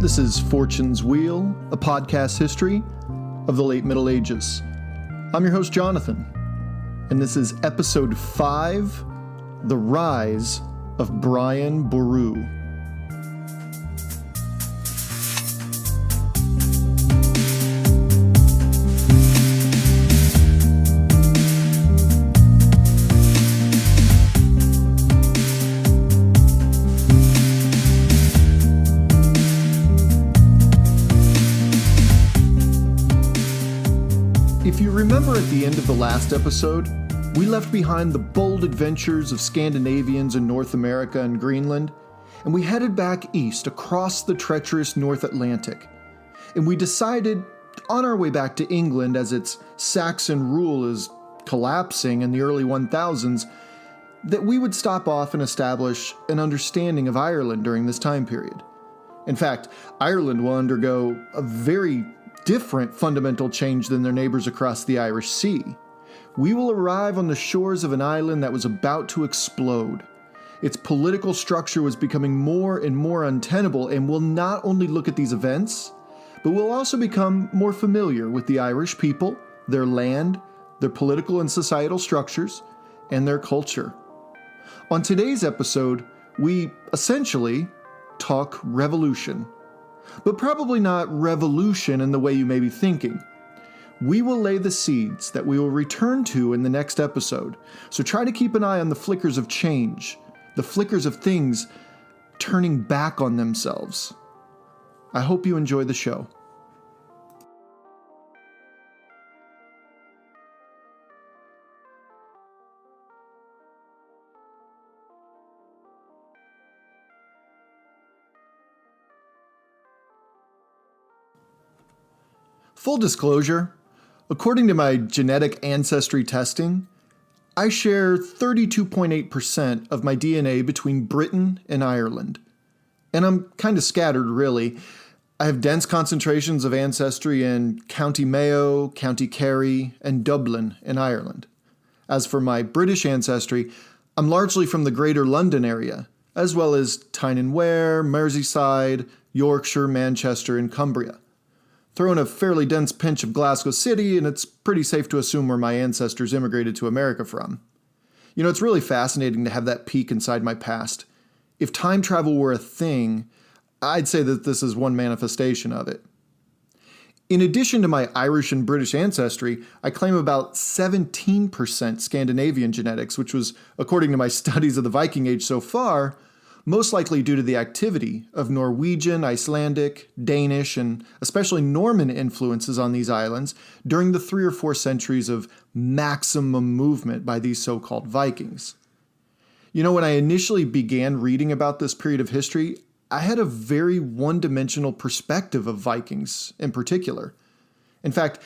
This is Fortune's Wheel, a podcast history of the late Middle Ages. I'm your host, Jonathan, and this is episode 5, The Rise of Brian Boru. If you remember at the end of the last episode, we left behind the bold adventures of Scandinavians in North America and Greenland, and we headed back east across the treacherous North Atlantic. And we decided, on our way back to England as its Saxon rule is collapsing in the early 1000s, that we would stop off and establish an understanding of Ireland during this time period. In fact, Ireland will undergo a very different fundamental change than their neighbors across the Irish Sea. We will arrive on the shores of an island that was about to explode. Its political structure was becoming more and more untenable, and we'll not only look at these events, but we'll also become more familiar with the Irish people, their land, their political and societal structures, and their culture. On today's episode, we essentially talk revolution. But probably not revolution in the way you may be thinking. We will lay the seeds that we will return to in the next episode, so try to keep an eye on the flickers of change, the flickers of things turning back on themselves. I hope you enjoy the show. Full disclosure, according to my genetic ancestry testing, I share 32.8% of my DNA between Britain and Ireland. And I'm kind of scattered, really. I have dense concentrations of ancestry in County Mayo, County Kerry, and Dublin in Ireland. As for my British ancestry, I'm largely from the Greater London area, as well as Tyne and Wear, Merseyside, Yorkshire, Manchester, and Cumbria. Throw in a fairly dense pinch of Glasgow City, and it's pretty safe to assume where my ancestors immigrated to America from. You know, it's really fascinating to have that peek inside my past. If time travel were a thing, I'd say that this is one manifestation of it. In addition to my Irish and British ancestry, I claim about 17% Scandinavian genetics, which was, according to my studies of the Viking Age so far, most likely due to the activity of Norwegian, Icelandic, Danish, and especially Norman influences on these islands during the 3 or 4 centuries of maximum movement by these so-called Vikings. You know, when I initially began reading about this period of history, I had a very one-dimensional perspective of Vikings in particular. In fact,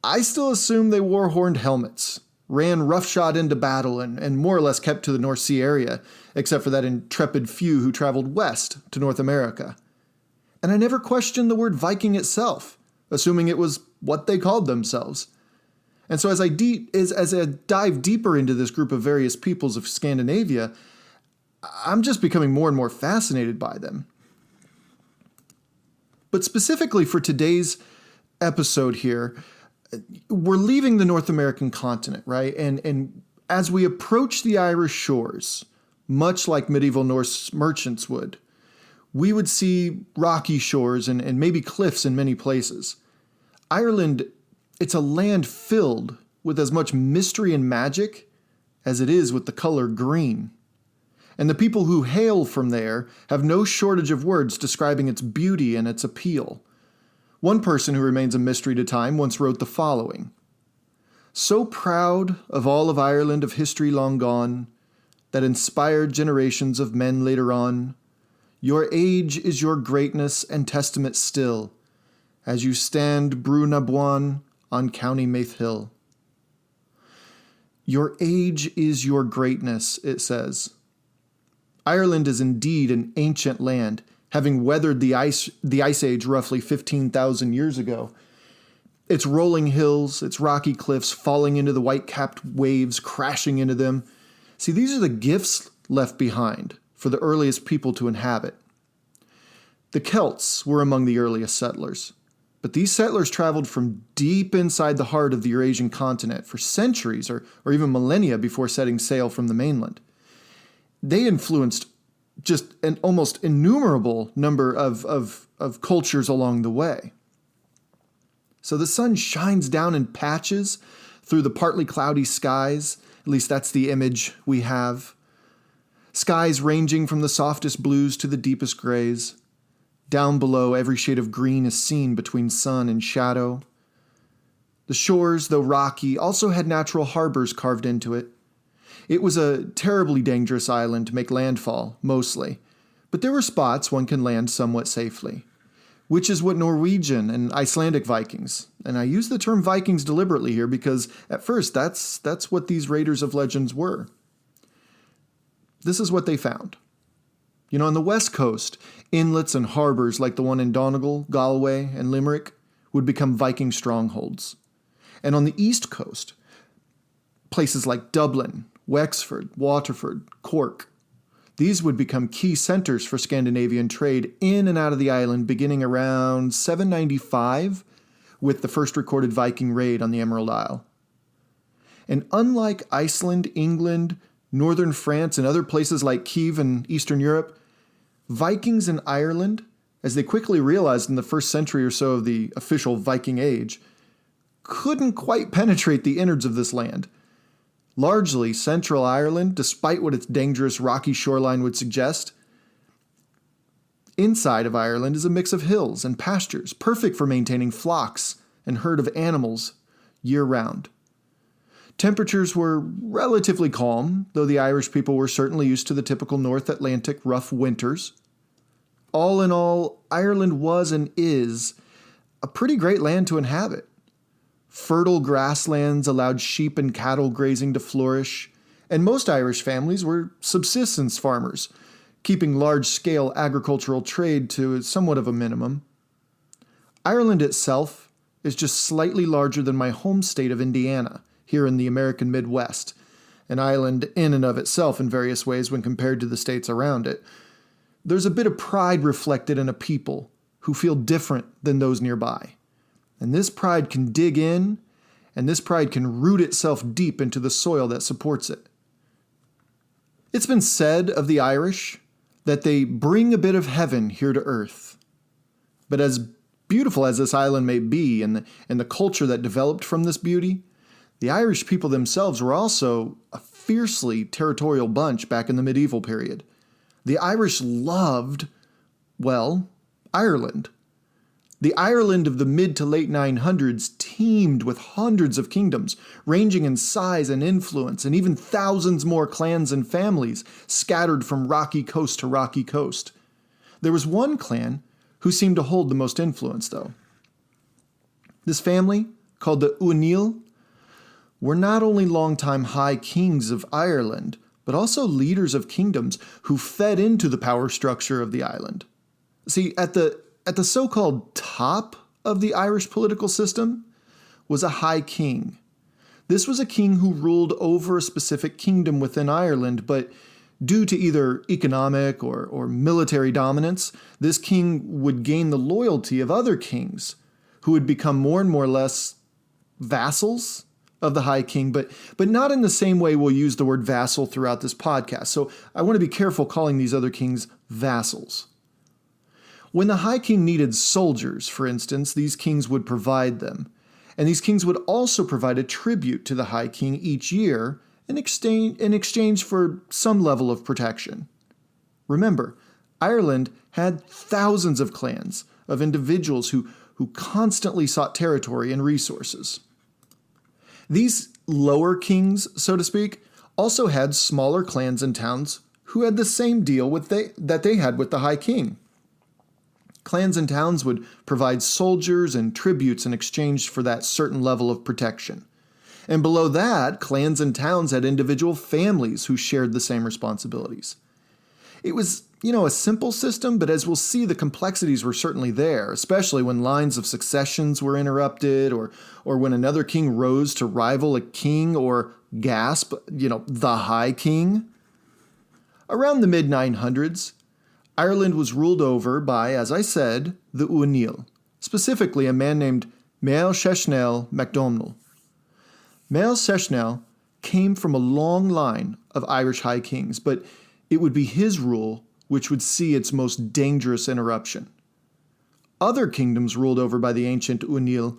I still assumed they wore horned helmets, ran roughshod into battle, and more or less kept to the North Sea area, except for that intrepid few who traveled west to North America. And I never questioned the word Viking itself, assuming it was what they called themselves. And so as I dive deeper into this group of various peoples of Scandinavia, I'm just becoming more and more fascinated by them. But specifically for today's episode here, we're leaving the North American continent, right? And as we approach the Irish shores, much like medieval Norse merchants would, we would see rocky shores and maybe cliffs in many places. Ireland, it's a land filled with as much mystery and magic as it is with the color green. And the people who hail from there have no shortage of words describing its beauty and its appeal. One person who remains a mystery to time once wrote the following: "So proud of all of Ireland of history long gone, that inspired generations of men later on, your age is your greatness and testament still, as you stand Brú na Bwan on County Meath Hill." Your age is your greatness, it says. Ireland is indeed an ancient land, having weathered the ice age roughly 15,000 years ago. Its rolling hills, its rocky cliffs falling into the white-capped waves, crashing into them. See, these are the gifts left behind for the earliest people to inhabit. The Celts were among the earliest settlers, but these settlers traveled from deep inside the heart of the Eurasian continent for centuries or even millennia before setting sail from the mainland. They influenced just an almost innumerable number of cultures along the way. So the sun shines down in patches through the partly cloudy skies. At least that's the image we have. Skies ranging from the softest blues to the deepest grays. Down below, every shade of green is seen between sun and shadow. The shores, though rocky, also had natural harbors carved into it. It was a terribly dangerous island to make landfall, mostly, but there were spots one can land somewhat safely, which is what Norwegian and Icelandic Vikings, and I use the term Vikings deliberately here because at first that's what these raiders of legends were. This is what they found. On the west coast, inlets and harbors like the one in Donegal, Galway, and Limerick would become Viking strongholds. And on the east coast, places like Dublin, Wexford, Waterford, Cork, these would become key centers for Scandinavian trade in and out of the island beginning around 795 with the first recorded Viking raid on the Emerald Isle. And unlike Iceland, England, northern France, and other places like Kiev and Eastern Europe, Vikings in Ireland, as they quickly realized in the first century or so of the official Viking Age, couldn't quite penetrate the innards of this land. Largely, central Ireland, despite what its dangerous rocky shoreline would suggest, inside of Ireland is a mix of hills and pastures, perfect for maintaining flocks and herd of animals year-round. Temperatures were relatively calm, though the Irish people were certainly used to the typical North Atlantic rough winters. All in all, Ireland was and is a pretty great land to inhabit. Fertile grasslands allowed sheep and cattle grazing to flourish, and most Irish families were subsistence farmers, keeping large-scale agricultural trade to somewhat of a minimum. Ireland itself is just slightly larger than my home state of Indiana, here in the American Midwest, an island in and of itself in various ways when compared to the states around it. There's a bit of pride reflected in a people who feel different than those nearby. And this pride can dig in, and this pride can root itself deep into the soil that supports it. It's been said of the Irish that they bring a bit of heaven here to earth. But as beautiful as this island may be and the culture that developed from this beauty, the Irish people themselves were also a fiercely territorial bunch back in the medieval period. The Irish loved, well, Ireland. The Ireland of the mid to late 900s teemed with hundreds of kingdoms, ranging in size and influence, and even thousands more clans and families scattered from rocky coast to rocky coast. There was one clan who seemed to hold the most influence, though. This family, called the Uaníl, were not only longtime High Kings of Ireland, but also leaders of kingdoms who fed into the power structure of the island. See, at the so-called top of the Irish political system was a High King. This was a king who ruled over a specific kingdom within Ireland, but due to either economic or military dominance, this king would gain the loyalty of other kings who would become more and more or less vassals of the High King, but not in the same way we'll use the word vassal throughout this podcast. So I want to be careful calling these other kings vassals. When the High King needed soldiers, for instance, these kings would provide them. And these kings would also provide a tribute to the High King each year in exchange for some level of protection. Remember, Ireland had thousands of clans, of individuals who constantly sought territory and resources. These lower kings, so to speak, also had smaller clans and towns who had the same deal that they had with the High King. Clans and towns would provide soldiers and tributes in exchange for that certain level of protection. And below that, clans and towns had individual families who shared the same responsibilities. It was, a simple system, but as we'll see, the complexities were certainly there, especially when lines of successions were interrupted or when another king rose to rival a king or gasp, the High King. Around the mid-900s, Ireland was ruled over by, as I said, the Uanil, specifically a man named Mael Sheshnel MacDonald. Mael Sheshnel came from a long line of Irish high kings, but it would be his rule which would see its most dangerous interruption. Other kingdoms ruled over by the ancient Uanil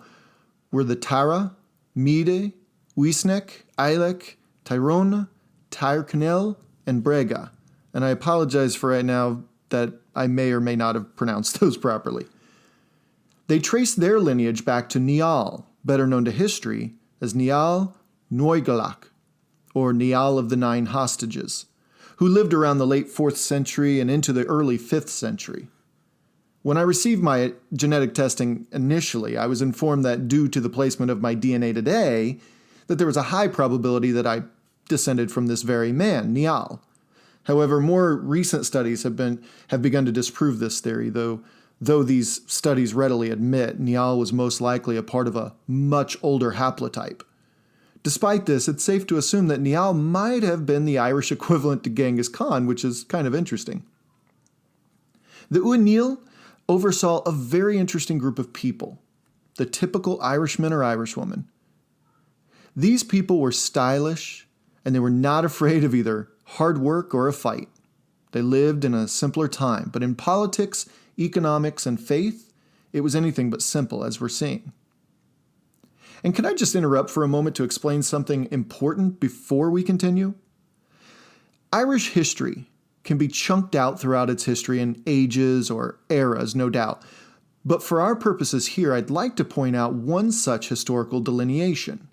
were the Tara, Mide, Uisnech, Ailech, Tyrone, Tyrconnell, and Brega. And I apologize for right now that I may or may not have pronounced those properly. They traced their lineage back to Niall, better known to history as Niall Noigalach, or Niall of the Nine Hostages, who lived around the late 4th century and into the early 5th century. When I received my genetic testing initially, I was informed that due to the placement of my DNA today, that there was a high probability that I descended from this very man, Niall. However, more recent studies have begun to disprove this theory, though these studies readily admit Niall was most likely a part of a much older haplotype. Despite this, it's safe to assume that Niall might have been the Irish equivalent to Genghis Khan, which is kind of interesting. The Uanil oversaw a very interesting group of people, the typical Irishman or Irishwoman. These people were stylish, and they were not afraid of either hard work or a fight. They lived in a simpler time, but in politics, economics, and faith, it was anything but simple, as we're seeing. And can I just interrupt for a moment to explain something important before we continue? Irish history can be chunked out throughout its history in ages or eras, no doubt. But for our purposes here, I'd like to point out one such historical delineation.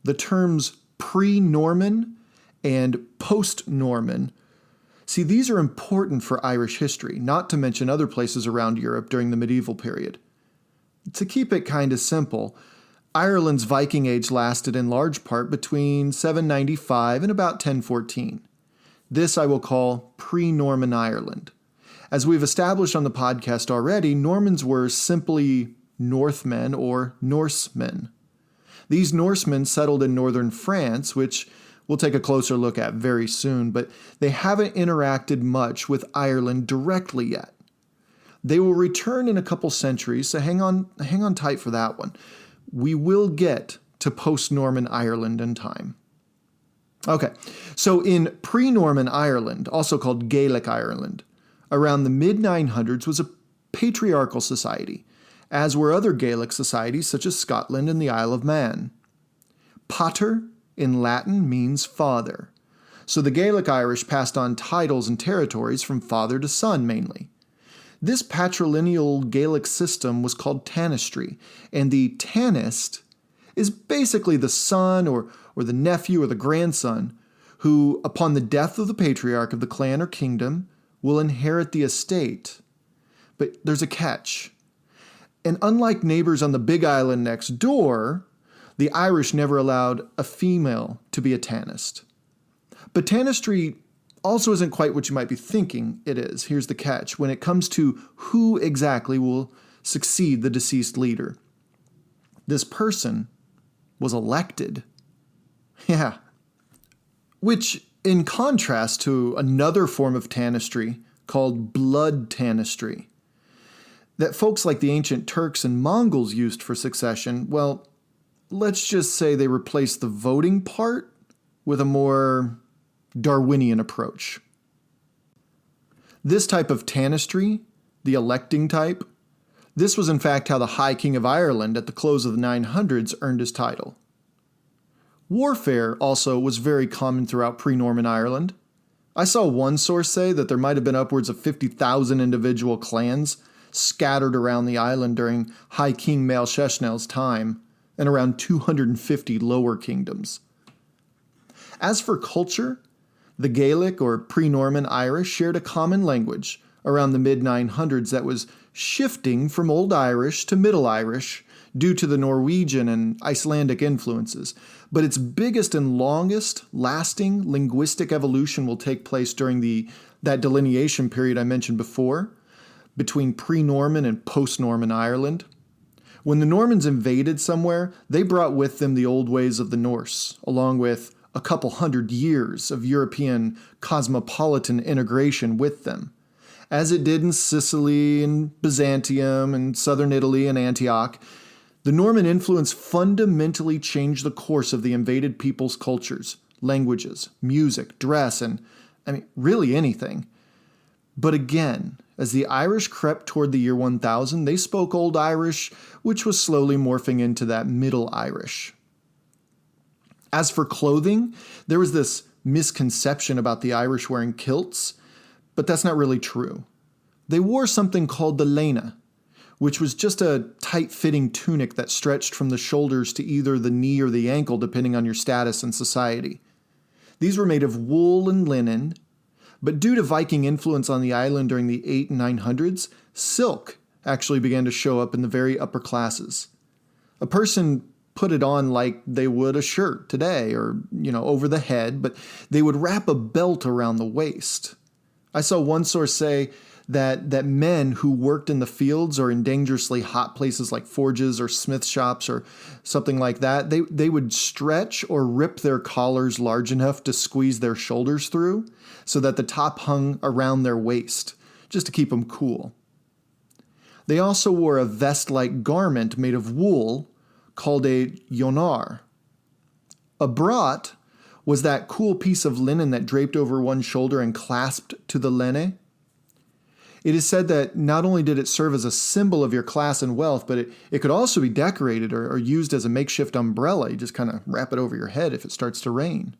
The terms pre-Norman and post-Norman. See, these are important for Irish history, not to mention other places around Europe during the medieval period. To keep it kind of simple, Ireland's Viking Age lasted in large part between 795 and about 1014. This I will call pre-Norman Ireland. As we've established on the podcast already, Normans were simply Northmen or Norsemen. These Norsemen settled in northern France, which we'll take a closer look at very soon, but they haven't interacted much with Ireland directly yet. They will return in a couple centuries, so hang on tight for that one. We will get to post-Norman Ireland in time. Okay, so in pre-Norman Ireland, also called Gaelic Ireland, around the mid-900s was a patriarchal society, as were other Gaelic societies such as Scotland and the Isle of Man. Pater in Latin means father, so the Gaelic Irish passed on titles and territories from father to son mainly. This patrilineal Gaelic system was called tanistry, and the tanist is basically the son or the nephew or the grandson who, upon the death of the patriarch of the clan or kingdom, will inherit the estate. But there's a catch. And unlike neighbors on the big island next door, the Irish never allowed a female to be a tanist. But tanistry also isn't quite what you might be thinking it is. Here's the catch. When it comes to who exactly will succeed the deceased leader, this person was elected. Yeah. Which, in contrast to another form of tanistry called blood tanistry, that folks like the ancient Turks and Mongols used for succession, well, let's just say they replaced the voting part with a more Darwinian approach. This type of tanistry, the electing type, this was in fact how the High King of Ireland at the close of the 900s earned his title. Warfare also was very common throughout pre-Norman Ireland. I saw one source say that there might have been upwards of 50,000 individual clans scattered around the island during High King Mael Sheshnel's time, and around 250 lower kingdoms. As for culture, the Gaelic or pre-Norman Irish shared a common language around the mid-900s that was shifting from Old Irish to Middle Irish due to the Norwegian and Icelandic influences, but its biggest and longest lasting linguistic evolution will take place during that delineation period I mentioned before, between pre-Norman and post-Norman Ireland. When the Normans invaded somewhere, they brought with them the old ways of the Norse, along with a couple hundred years of European cosmopolitan integration with them. as it did in Sicily and Byzantium and southern Italy and Antioch, the Norman influence fundamentally changed the course of the invaded people's cultures, languages, music, dress, and, really anything. But again, as the Irish crept toward the year 1000, they spoke Old Irish, which was slowly morphing into that Middle Irish. As for clothing, there was this misconception about the Irish wearing kilts, but that's not really true. They wore something called the lena, which was just a tight-fitting tunic that stretched from the shoulders to either the knee or the ankle, depending on your status in society. These were made of wool and linen, but due to Viking influence on the island during the 800s and 900s, silk actually began to show up in the very upper classes. A person put it on like they would a shirt today or, over the head, but they would wrap a belt around the waist. I saw one source say that men who worked in the fields or in dangerously hot places like forges or smith shops or something like that, they would stretch or rip their collars large enough to squeeze their shoulders through so that the top hung around their waist, just to keep them cool. They also wore a vest-like garment made of wool called a jonar. A brot was that cool piece of linen that draped over one shoulder and clasped to the lene. It is said that not only did it serve as a symbol of your class and wealth, but it could also be decorated or used as a makeshift umbrella. You just kind of wrap it over your head if it starts to rain.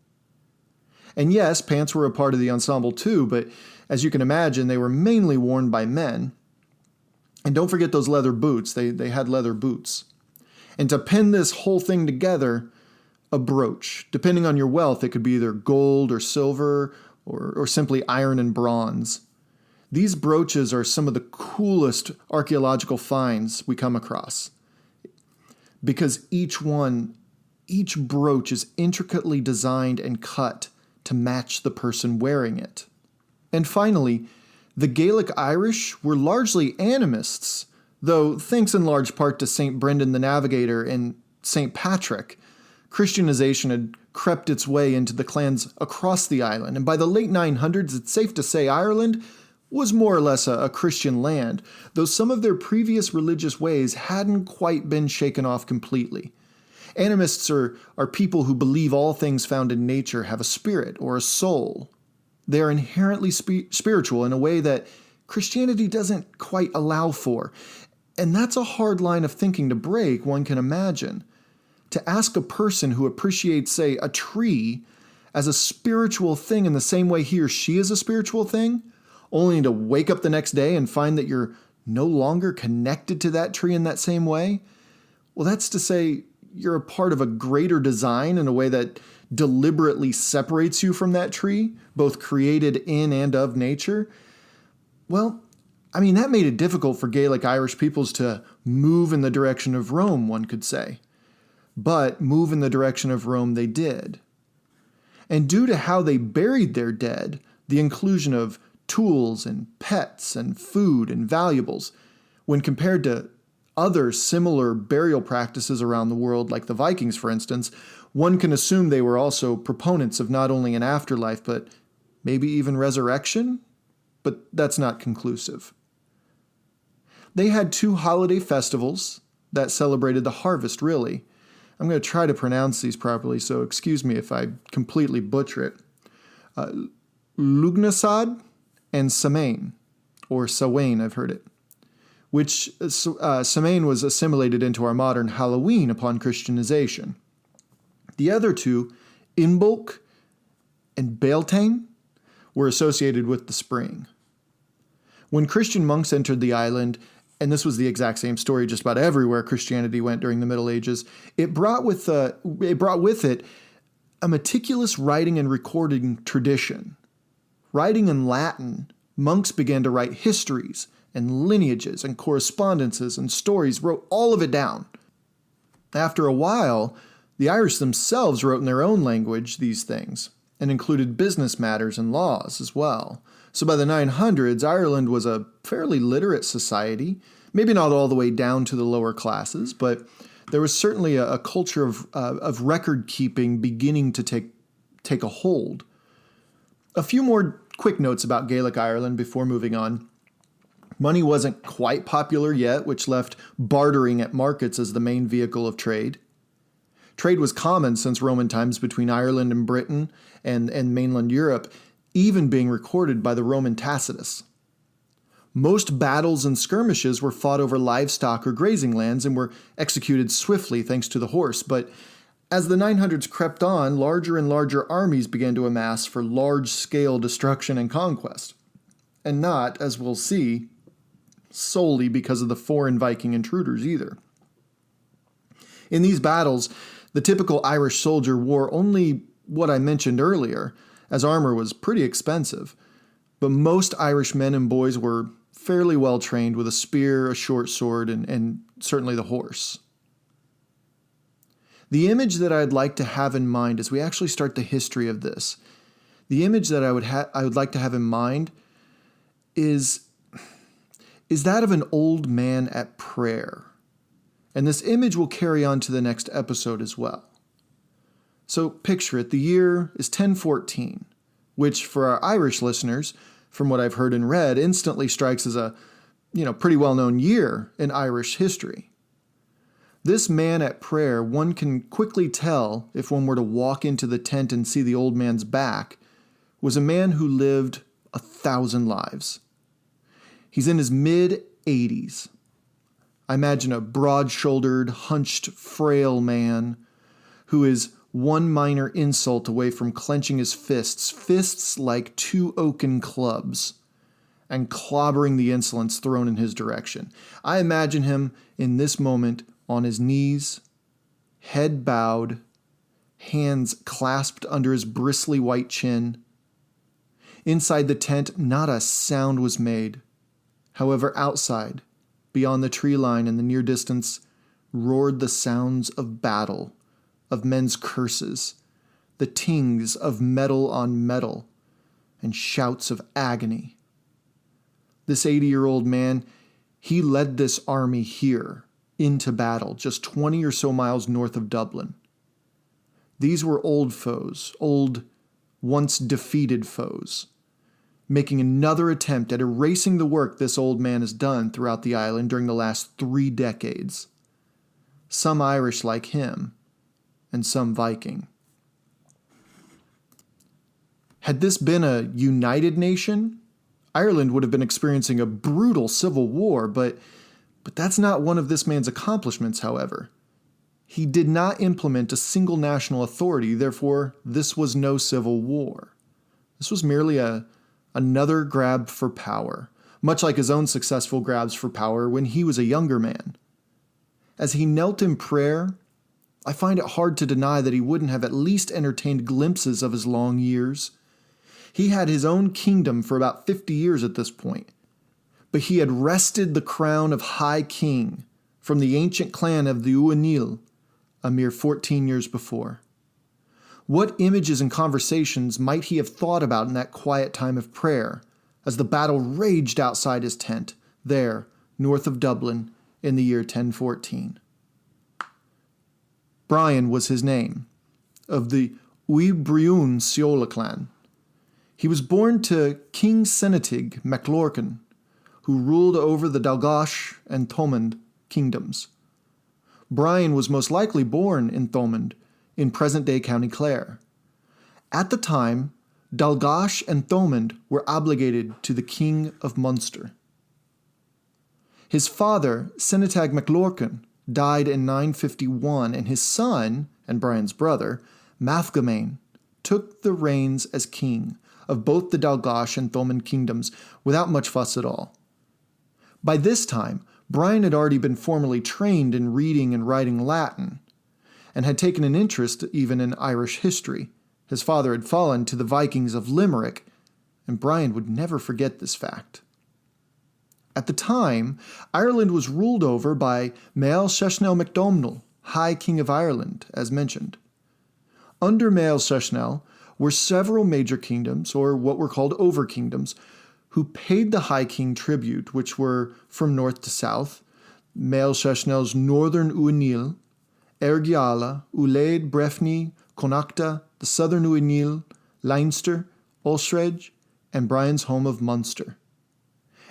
And yes, pants were a part of the ensemble too, but as you can imagine, they were mainly worn by men. And don't forget those leather boots. They had leather boots. And to pin this whole thing together, a brooch. Depending on your wealth, it could be either gold or silver or simply iron and bronze. These brooches are some of the coolest archaeological finds we come across because each brooch is intricately designed and cut to match the person wearing it. And finally, the Gaelic Irish were largely animists, though thanks in large part to St. Brendan the Navigator and St. Patrick, Christianization had crept its way into the clans across the island, and by the late 900s, it's safe to say Ireland was more or less a Christian land, though some of their previous religious ways hadn't quite been shaken off completely. Animists are people who believe all things found in nature have a spirit or a soul. They are inherently spiritual in a way that Christianity doesn't quite allow for. And that's a hard line of thinking to break, one can imagine. To ask a person who appreciates, say, a tree as a spiritual thing in the same way he or she is a spiritual thing, only to wake up the next day and find that you're no longer connected to that tree in that same way? Well, that's to say you're a part of a greater design in a way that deliberately separates you from that tree, both created in and of nature. Well, that made it difficult for Gaelic Irish peoples to move in the direction of Rome, one could say. But move in the direction of Rome they did. And due to how they buried their dead, the inclusion of tools and pets and food and valuables, when compared to other similar burial practices around the world, like the Vikings, for instance, one can assume they were also proponents of not only an afterlife, but maybe even resurrection? But that's not conclusive. They had 2 holiday festivals that celebrated the harvest, really. I'm going to try to pronounce these properly, so excuse me if I completely butcher it. Lugnasad and Samain, or Samhain, I've heard it, which Samhain was assimilated into our modern Halloween upon Christianization. The other 2, Imbolc and Beltane, were associated with the spring. When Christian monks entered the island, and this was the exact same story just about everywhere Christianity went during the Middle Ages, it brought with it a meticulous writing and recording tradition. Writing in Latin, monks began to write histories and lineages and correspondences and stories, wrote all of it down. After a while, the Irish themselves wrote in their own language these things, and included business matters and laws as well. So by the 900s, Ireland was a fairly literate society, maybe not all the way down to the lower classes, but there was certainly a culture of record keeping beginning to take a hold. A few more quick notes about Gaelic Ireland before moving on. Money wasn't quite popular yet, which left bartering at markets as the main vehicle of trade. Trade was common since Roman times between Ireland and Britain and mainland Europe, even being recorded by the Roman Tacitus. Most battles and skirmishes were fought over livestock or grazing lands and were executed swiftly thanks to the horse, but as the 900s crept on, larger and larger armies began to amass for large-scale destruction and conquest. And not, as we'll see, solely because of the foreign Viking intruders either. In these battles, the typical Irish soldier wore only what I mentioned earlier, as armor was pretty expensive. But most Irish men and boys were fairly well trained with a spear, a short sword, and certainly the horse. The image that I'd like to have in mind as we actually start the history of this, the image that I would like to have in mind is that of an old man at prayer. And this image will carry on to the next episode as well. So picture it, the year is 1014, which for our Irish listeners, from what I've heard and read, instantly strikes as a pretty well-known year in Irish history. This man at prayer, one can quickly tell if one were to walk into the tent and see the old man's back, was a man who lived 1,000 lives. He's in his mid-80s. I imagine a broad-shouldered, hunched, frail man who is one minor insult away from clenching his fists like two oaken clubs, and clobbering the insolence thrown in his direction. I imagine him in this moment on his knees, head bowed, hands clasped under his bristly white chin. Inside the tent, not a sound was made. However, outside, beyond the tree line in the near distance, roared the sounds of battle, of men's curses, the tings of metal on metal, and shouts of agony. This 80-year-old man, he led this army here into battle, just 20 or so miles north of Dublin. These were old foes, old, once defeated foes, making another attempt at erasing the work this old man has done throughout the island during the last 3 decades. Some Irish like him, and some Viking. Had this been a united nation, Ireland would have been experiencing a brutal civil war, but that's not one of this man's accomplishments, however. He did not implement a single national authority, therefore this was no civil war. This was merely another grab for power, much like his own successful grabs for power when he was a younger man. As he knelt in prayer, I find it hard to deny that he wouldn't have at least entertained glimpses of his long years. He had his own kingdom for about 50 years at this point, but he had wrested the crown of High King from the ancient clan of the Uanil a mere 14 years before. What images and conversations might he have thought about in that quiet time of prayer as the battle raged outside his tent, there, north of Dublin, in the year 1014? Brian was his name, of the Uibriún Seola clan. He was born to King Senetig MacLorcan, who ruled over the Dalgash and Thomond kingdoms. Brian was most likely born in Thomond, in present-day County Clare. At the time, Dalgash and Thomond were obligated to the King of Munster. His father, Senetag MacLorcan, died in 951, and his son, and Brian's brother, Mathgamain, took the reins as king of both the Dalgash and Thomond kingdoms without much fuss at all. By this time, Brian had already been formally trained in reading and writing Latin, and had taken an interest even in Irish history. His father had fallen to the Vikings of Limerick, and Brian would never forget this fact. At the time, Ireland was ruled over by Mael Sheshnel MacDomnall, High King of Ireland, as mentioned. Under Mael Sheshnel were several major kingdoms, or what were called over-kingdoms, who paid the High King tribute, which were from north to south, Mael Sheshnel's northern Uanil, Ergiala, Ulaid, Breffni, Connacht, the southern Uanil, Leinster, Ulstredge, and Brian's home of Munster.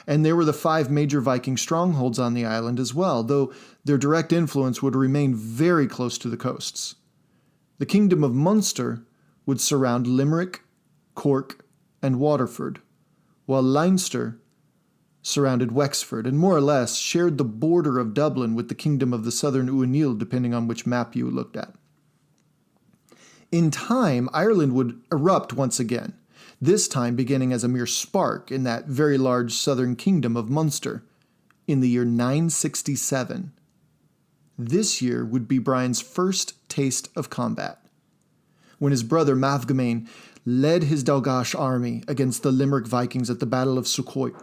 And there were the 5 major Viking strongholds on the island as well, though their direct influence would remain very close to the coasts. The Kingdom of Munster would surround Limerick, Cork, and Waterford, while Leinster surrounded Wexford and more or less shared the border of Dublin with the Kingdom of the Southern Uaneil, depending on which map you looked at. In time, Ireland would erupt once again, this time beginning as a mere spark in that very large southern kingdom of Munster in the year 967. This year would be Brian's first taste of combat, when his brother Mathgamain led his Dalgash army against the Limerick Vikings at the Battle of Sukhoi.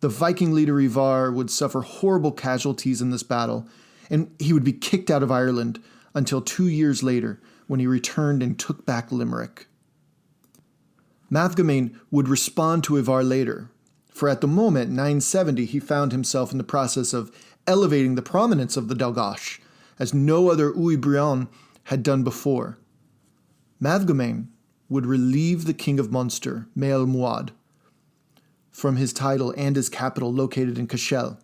The Viking leader Ivar would suffer horrible casualties in this battle, and he would be kicked out of Ireland until 2 years later when he returned and took back Limerick. Mathgamain would respond to Ivar later, for at the moment, 970, he found himself in the process of elevating the prominence of the Dalgash, as no other Uí Briain had done before. Mathgamain would relieve the King of Munster, Mael Muad, from his title and his capital located in Cashel.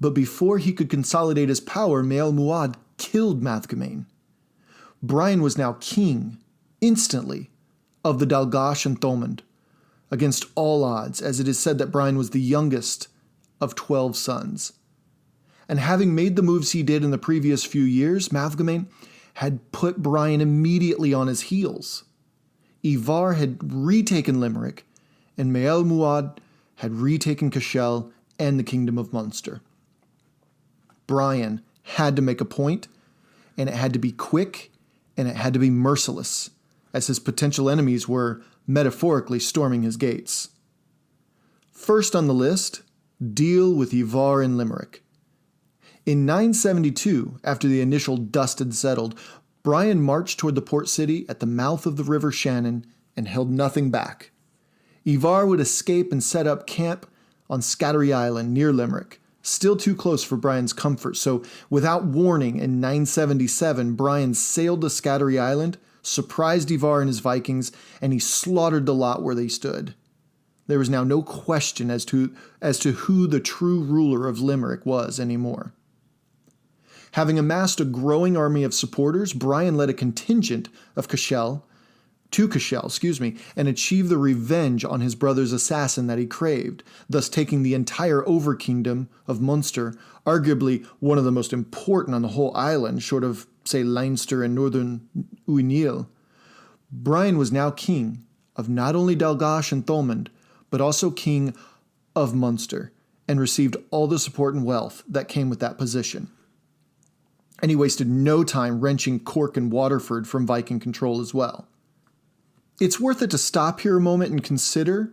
But before he could consolidate his power, Mael Muad killed Mathgamain. Brian was now king, instantly, of the Dalgash and Thomond, against all odds, as it is said that Brian was the youngest of 12 sons. And having made the moves he did in the previous few years, Mathgamain had put Brian immediately on his heels. Ivar had retaken Limerick, and Mael Muad had retaken Cashel and the Kingdom of Munster. Brian had to make a point, and it had to be quick, and it had to be merciless, as his potential enemies were metaphorically storming his gates. First on the list, deal with Ivar in Limerick. In 972, after the initial dust had settled, Brian marched toward the port city at the mouth of the River Shannon and held nothing back. Ivar would escape and set up camp on Scattery Island near Limerick, still too close for Brian's comfort, so without warning in 977, Brian sailed to Scattery Island, surprised Ivar and his Vikings, and he slaughtered the lot where they stood. There was now no question as to who the true ruler of Limerick was anymore. Having amassed a growing army of supporters, Brian led a contingent of Cashel, and achieved the revenge on his brother's assassin that he craved, thus taking the entire over-kingdom of Munster, arguably one of the most important on the whole island, short of, say, Leinster and northern Uaneil. Brian was now king of not only Dalgash and Thomond, but also king of Munster, and received all the support and wealth that came with that position. And he wasted no time wrenching Cork and Waterford from Viking control as well. It's worth it to stop here a moment and consider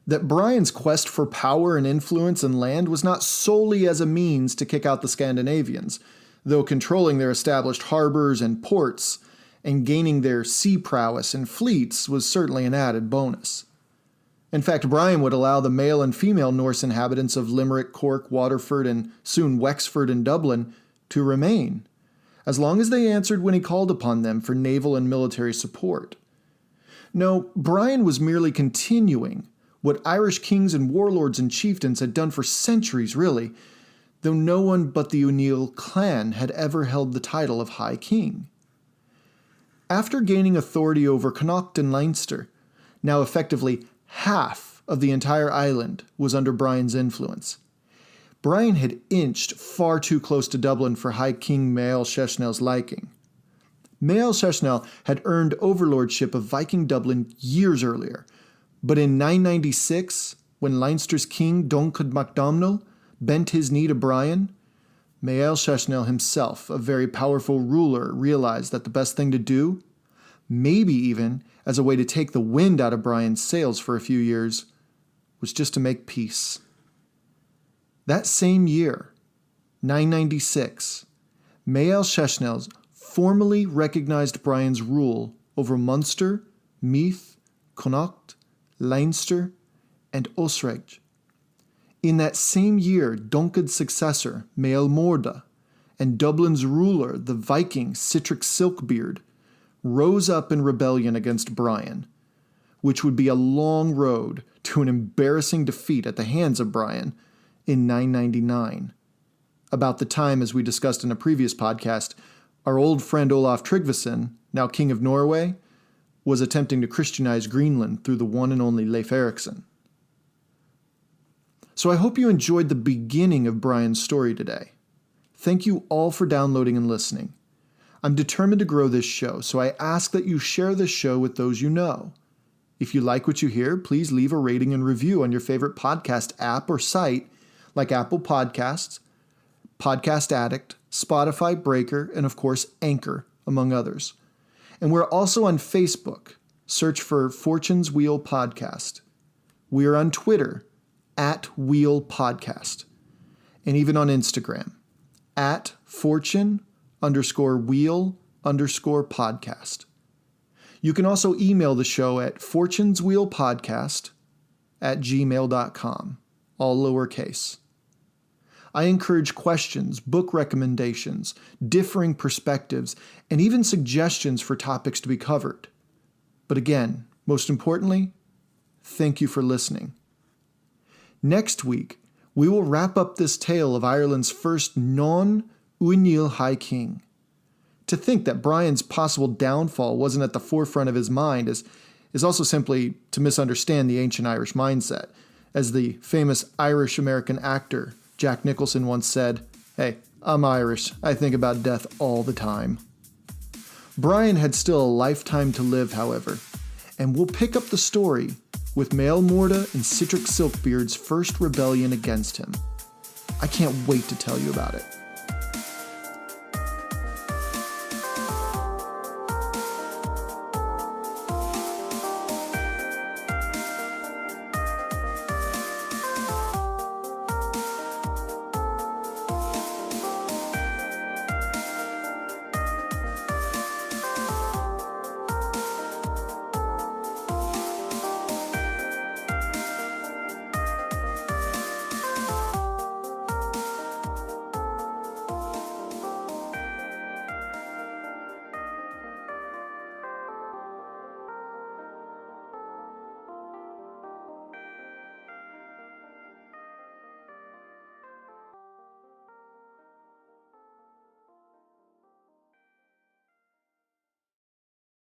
that Brian's quest for power and influence and land was not solely as a means to kick out the Scandinavians, though controlling their established harbors and ports and gaining their sea prowess and fleets was certainly an added bonus. In fact, Brian would allow the male and female Norse inhabitants of Limerick, Cork, Waterford, and soon Wexford and Dublin to remain, as long as they answered when he called upon them for naval and military support. No, Brian was merely continuing what Irish kings and warlords and chieftains had done for centuries, really, though no one but the Uaneil clan had ever held the title of High King. After gaining authority over Connacht and Leinster, now effectively half of the entire island was under Brian's influence. Brian had inched far too close to Dublin for High King Mael Sheshnell's liking. Mael Sheshnell had earned overlordship of Viking Dublin years earlier, but in 996, when Leinster's king Donnchad MacDonald bent his knee to Brian, Mael Sheshnell himself, a very powerful ruler, realized that the best thing to do, maybe even as a way to take the wind out of Brian's sails for a few years, was just to make peace. That same year, 996, Mael Sheshnell formally recognized Brian's rule over Munster, Meath, Connacht, Leinster, and Osraige. In that same year, Donnchad's successor, Mael Morda, and Dublin's ruler, the Viking Sitric Silkbeard, rose up in rebellion against Brian, which would be a long road to an embarrassing defeat at the hands of Brian in 999. About the time, as we discussed in a previous podcast, our old friend Olaf Tryggvason, now King of Norway, was attempting to Christianize Greenland through the one and only Leif Erikson. So I hope you enjoyed the beginning of Brian's story today. Thank you all for downloading and listening. I'm determined to grow this show, so I ask that you share this show with those you know. If you like what you hear, please leave a rating and review on your favorite podcast app or site like Apple Podcasts, Podcast Addict, Spotify, Breaker, and of course Anchor, among others. And we're also on Facebook. Search for Fortune's Wheel Podcast. We are on Twitter, @Wheel Podcast. And even on Instagram, @Fortune_Wheel_podcast. You can also email the show at fortuneswheelpodcast@gmail.com, all lowercase. I encourage questions, book recommendations, differing perspectives, and even suggestions for topics to be covered. But again, most importantly, thank you for listening. Next week, we will wrap up this tale of Ireland's first non-Uinnill High King. To think that Brian's possible downfall wasn't at the forefront of his mind is also simply to misunderstand the ancient Irish mindset. As the famous Irish-American actor Jack Nicholson once said, "Hey, I'm Irish. I think about death all the time." Brian had still a lifetime to live, however, and we'll pick up the story with Mael Morda and Citric Silkbeard's first rebellion against him. I can't wait to tell you about it.